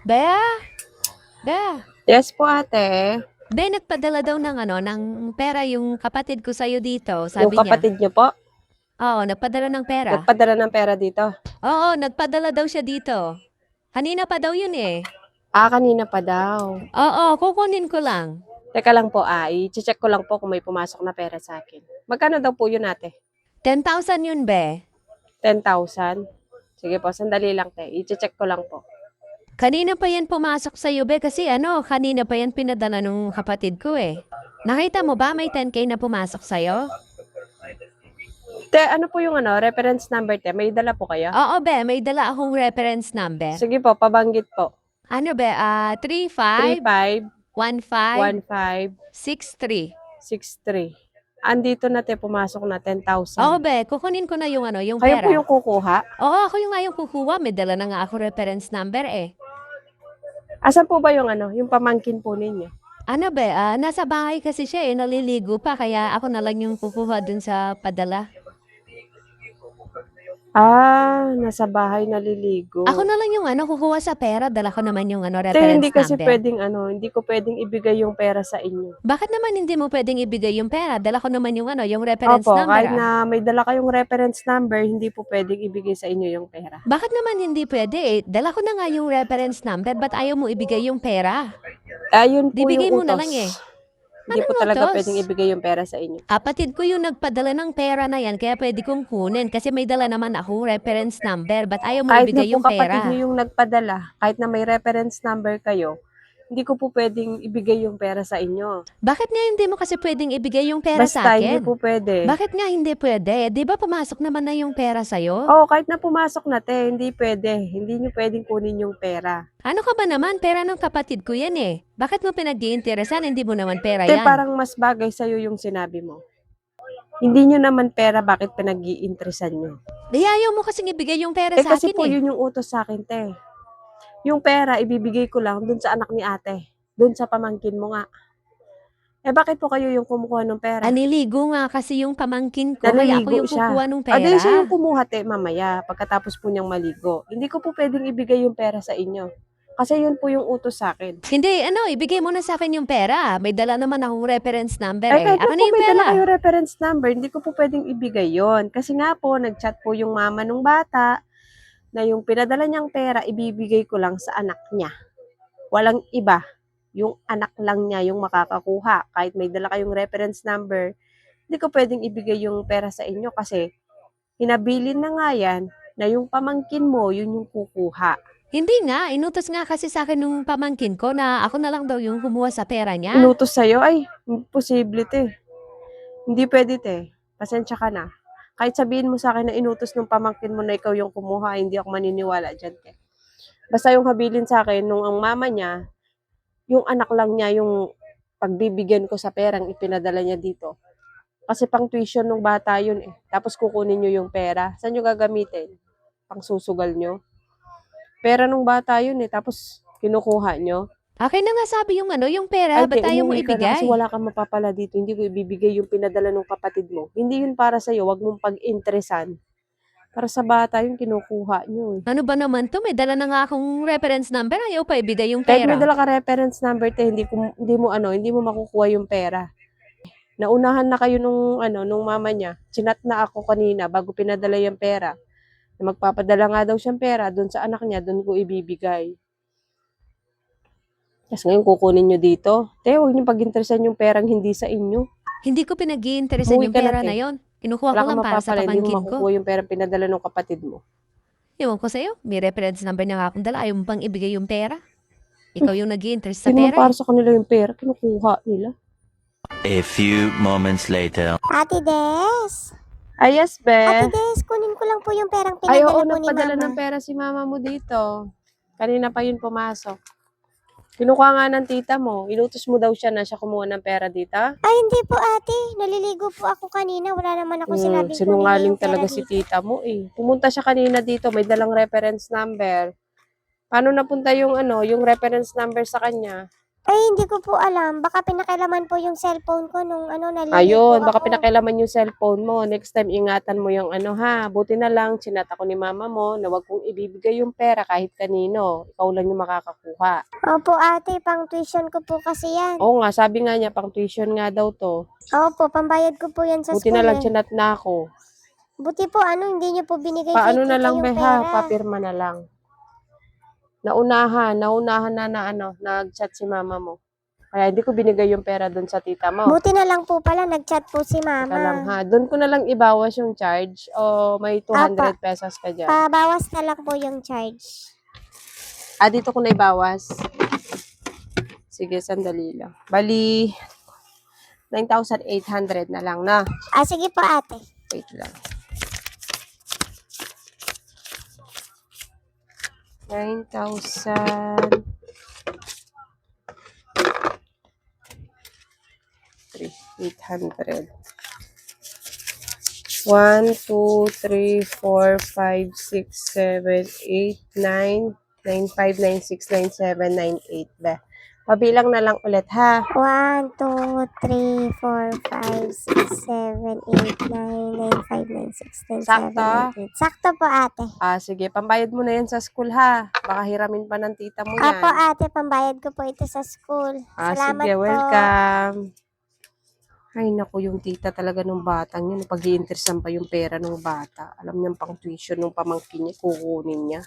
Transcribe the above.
Bea? Bea? Yes po, ate. Be, nagpadala daw ng ng pera yung kapatid ko sa'yo dito, Yung sabi niya. kapatid niyo po, Oo, nagpadala ng pera. nagpadala ng pera dito. Oo, nagpadala daw siya dito. Kanina pa daw yun eh. Kanina pa daw. Oo, kukunin ko lang. Teka lang po, i-check ko lang po kung may pumasok na pera sa akin. Magkano daw po yun, ate? 10,000 yun, be. 10,000? Sige po, sandali lang, te. I-check ko lang po. Kanina pa yan pumasok sa'yo, be, kasi kanina pa yan pinadala nung kapatid ko eh. Nakita mo ba may 10K na pumasok sa'yo? Te, ano po yung reference number, te? May dala po kayo? Oo, be, may dala akong reference number. Sige po, pabanggit po. Ano, be? 35 15 35 63. 63. Andito na, te, pumasok na 10,000. Oo, be, kukunin ko na yung yung Kayo pera. po yung kukuha? Oo, ako yung nga yung kukuha. May dala na nga ako reference number eh. Asan po ba yung yung pamangkin po ninyo? Ano, be? Nasa bahay kasi siya eh. Naliligo pa. Kaya ako na lang yung kukuha dun sa padala. Nasa bahay naliligo. Ako na lang yung kukuha sa pera. Dala ko naman yung Te, reference hindi kasi number. pwedeng hindi ko pwedeng ibigay yung pera sa inyo. Bakit naman hindi mo pwedeng ibigay yung pera? Dala ko naman yung yung reference Opo, number. kahit na may dala kayong reference number, hindi po pwedeng ibigay sa inyo yung pera. Bakit naman hindi pwede eh? Dala ko na nga yung reference number. Ba't ayaw mo ibigay yung pera? Yun po Bibigay yung mo na utos. lang eh. Hindi po Anong talaga utos? pwedeng ibigay yung pera sa inyo. Kapatid ko yung nagpadala ng pera na yan, kaya pwede kong kunin kasi may dala naman ako reference number. Ba't ayaw mo Kahit na ibigay po yung kapatid pera? niyo yung nagpadala, kahit na may reference number kayo, hindi ko po pwedeng ibigay yung pera sa inyo. Bakit nga hindi mo kasi pwedeng ibigay yung pera sa Basta hindi akin? po pwede. Bakit nga hindi pwede? Di ba pumasok naman na yung pera sa'yo? Oo, kahit na pumasok na, te, hindi pwede. Hindi niyo pwedeng kunin yung pera. Ano ka ba naman? Pera ng kapatid ko yan eh. Bakit mo pinag-iinteresan? Hindi mo naman pera Te, yan. parang mas bagay sa'yo yung sinabi mo. Hindi nyo naman pera, bakit pinag-iinteresan nyo? Di ayaw mo kasing ibigay yung pera sa Kasi akin po eh. yun yung utos sa akin, te. Yung pera, ibibigay ko lang dun sa anak ni ate. Dun sa pamangkin mo nga. Bakit po kayo yung kumukuha ng pera? Naliligo nga kasi yung pamangkin ko, kaya ako Naliligo yung siya. kukuha ng Di pera. siya yung kumuha, te, mamaya, pagkatapos po niyang maligo. Hindi ko po pwedeng ibigay yung pera sa inyo. Kasi yun po yung utos sa akin. Hindi, ibigay mo na sa akin yung pera. May dala naman akong reference number eh. Kahit na Ako po na yung may dala pera. kayo reference number, hindi ko po pwedeng ibigay yon. Kasi nga po, nag-chat po yung mama nung bata na yung pinadala niyang pera, ibibigay ko lang sa anak niya. Walang iba. Yung anak lang niya yung makakakuha. Kahit may dala kayong reference number, hindi ko pwedeng ibigay yung pera sa inyo kasi hinabilin na nga yan na yung pamangkin mo, yun yung kukuha. Hindi nga, inutos nga kasi sa akin nung pamangkin ko na ako na lang daw yung kumuha sa pera niya. Inutos sa'yo, ay, imposible, te. Hindi pwede, te. Pasensya ka na. Kahit sabihin mo sa akin na inutos ng pamangkin mo na ikaw yung kumuha, hindi ako maniniwala dyan, te. Basta yung habilin sa akin, nung ang mama niya, yung anak lang niya yung pagbibigyan ko sa perang ipinadala niya dito. Kasi pang tuition nung bata yun eh. Tapos kukunin nyo yung pera. Saan nyo gagamitin? Pang susugal nyo? Pera nung bata yun eh. Tapos kinukuha nyo. Akin na nga sabi yung yung pera, Ay, ba't te, ayaw mo umuwi ka na kasi ibigay? wala kang mapapala dito. Hindi ko ibibigay yung pinadala ng kapatid mo. Hindi yun para sa'yo. Wag mong pag-interesan. Para sa bata yun, kinukuha nyo eh. Ano ba naman to? May dala na nga akong reference number, ayaw pa ibigay yung Kahit may pera. dala ka reference number, te, hindi mo makukuha yung pera. Naunahan na kayo nung mama niya. Chinat na ako kanina bago pinadala yung pera. Na magpapadala nga daw siyang pera doon sa anak niya, doon ko ibibigay. Tapos ngayon kukunin nyo dito. Te, huwag niyo pag-interesan yung perang hindi sa inyo. Hindi ko pinag-iinteresan Umuwi yung ka na, pera te. na yon. Kinukuha ko Wala kang lang para sa mapapala, hindi mo pamangkin ko. makukuha yung perang pinadala ng kapatid mo. Ewan ko sa'yo, may reference number na nga akong dala, ayaw mo pang ibigay yung pera. Ikaw yung nag-i-interest sa Hindi naman pera para eh. sa kanila yung pera, kinukuha nila. A few moments later. Ate Des! Yes, Ate be. Des, kunin ko lang po yung perang Ay, pinadala oo, po ni nagpadala Mama. ng pera si mama mo dito. Kanina pa yun pumasok. Kinukuha nga ng tita mo. Inutos mo daw siya na siya kumuha ng pera dito. Ay, hindi po ate. Naliligo po ako kanina. Wala naman ako sinabing kunin niya Sinungaling yung pera talaga si dito. tita mo eh. Pumunta siya kanina dito, may dalang reference number. Paano napunta yung yung reference number sa kanya? Ay, hindi ko po alam. Baka pinakialaman po yung cellphone ko nung naliligo Ayun, baka ako. pinakialaman yung cellphone mo. Next time, ingatan mo yung ha. Buti na lang, chinat ako ni mama mo na wag kong ibibigay yung pera kahit kanino. Ikaw lang yung makakakuha. Opo, ate, pang tuition ko po kasi yan. Oo nga, sabi nga niya, pang tuition nga daw to. Opo, pambayad ko po yan sa Buti school na lang, eh. chinat na ako. Buti po, hindi niyo po binigay kay Paano na tita lang, yung be, pera. ha? Papirma na lang. Naunahan na nag-chat si mama mo. Kaya hindi ko binigay yung pera doon sa tita mo. Buti na lang po pala, nag-chat po si Teka lang, mama. ha. Doon ko na lang ibawas yung charge o may 200 pesos ka dyan. Pabawas na lang po yung charge. Dito ko na ibawas. Sige, sandali lang. Bali, 9,800 na lang na. Sige po, ate. Wait lang. 9,000. 800. 1, 2, 3, 4, 5, 6, 7, 8, 9, 9, 5, 9, 6, 9, 7, 9, 8. Ba? Pabilang na lang ulit, ha? 1, 2, 3, 4, 5, 6, 7, 8, 9, 9, 5, 9, 6, 9, 7, Sakto? 9, 8. Sakto po, ate. Sige, pambayad mo na yan sa school, ha? Baka hiramin pa ng tita mo yan. Apo, ate, pambayad ko po ito sa school. Salamat Sige, po. welcome. Ay, naku, yung tita talaga nung batang yun. Pag-i-interesan pa yung pera ng bata. Alam niyang pang tuition ng pamangkin niya, kukunin niya.